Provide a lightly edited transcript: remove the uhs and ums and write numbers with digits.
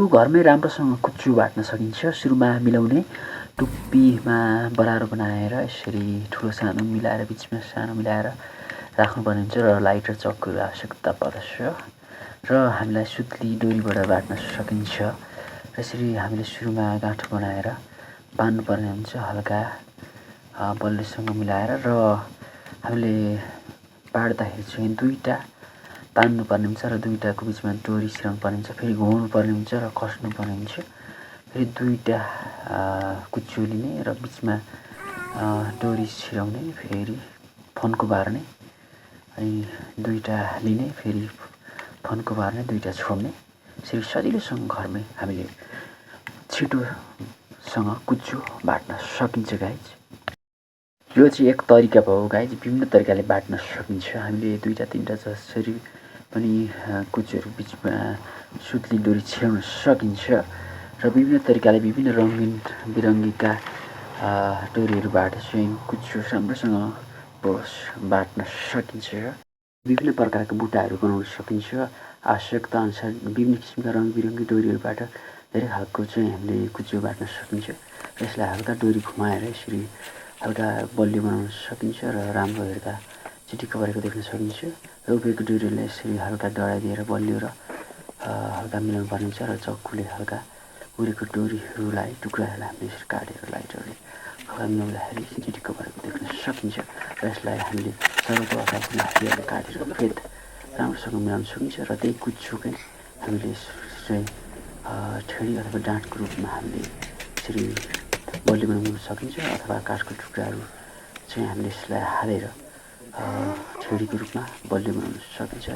घरमै राम्रोसँग कुच्चो बाट्न सकिन्छ। सुरुमा मिलाउने टुप्पीमा बराबर बनाएर यसरी ठुलो सानो मिलाएर बिचमा सानो मिलाएर राख्नुपर्ने हुन्छ र लाइटर चक्कुको आवश्यकता पर्छ र हामीलाई सुत्ली डोरीबाट बाट्न सकिन्छ। यसरी हामीले सुरुमा गाँठो बनाएर बान्नुपर्ने हुन्छ हल्का बल्लोसँग मिलाएर र हामीले बाट्दाखेरि चाहिँ दुईवटा तान्नुपर्ने हुन्छ र दुईवटाको बिचमा डोरी छिराउनु पर्ने हुन्छ, फेरि घुमाउनुपर्ने हुन्छ र कस्नुपर्ने हुन्छ। फेरि दुईवटा कुच्चो लिने र बिचमा डोरी छिराउने, फेरि फन्को बार्ने, अनि दुईवटा लिने, फेरि फन्को बार्ने, दुईवटा छोड्ने। यसरी सजिलोसँग घरमै हामीले छिटोसँग कुच्चो बाट्न सकिन्छ गाइज। यो चाहिँ एक तरिका भयो गाइज। विभिन्न तरिकाले बाट्न सकिन्छ। हामीले दुईवटा तिनवटा जसरी पनि कुच्चोहरू बिचमा सुत्ली डोरी छिराउन सकिन्छ र विभिन्न तरिकाले विभिन्न रङ्गिन बिरङ्गीका डोरीहरूबाट चाहिँ कुच्चो राम्रोसँग बाट्न सकिन्छ। विभिन्न प्रकारका बुट्टाहरू बनाउन सकिन्छ। आवश्यकता अनुसार विभिन्न किसिमका रङबिरङ्गी डोरीहरूबाट धेरै खालको चाहिँ हामीले कुच्चो बाट्न सकिन्छ। र यसलाई हल्का डोरी घुमाएर यसरी हल्का बलियो बनाउन सकिन्छ र राम्रो हेर्दा चिटिक्क परेको देख्न सकिन्छ। र उभिएको डोरीलाई यसरी हल्का डढाइदिएर बलियो र हल्का मिलाउनु पर्ने हुन्छ र चक्कुले हल्का उडेको डोरीहरूलाई टुक्राहरूलाई हामीले यसरी काटेर लाइटरले हल्का मिलाउँदाखेरि चिटिक्क परेको देख्न सकिन्छ। र यसलाई हामीले सर्वको अथवा कुनै हातले काटेर फेद राम्रोसँग मिलाउन सकिन्छ। र त्यही कुच्चोकै हामीले चाहिँ छेडी अथवा डाँठको रूपमा हामीले यसरी बलियो बनाउन सकिन्छ अथवा काठको टुक्राहरू चाहिँ हामीले यसलाई हालेर छेडीको रूपमा बलियो बनाउन सकिन्छ।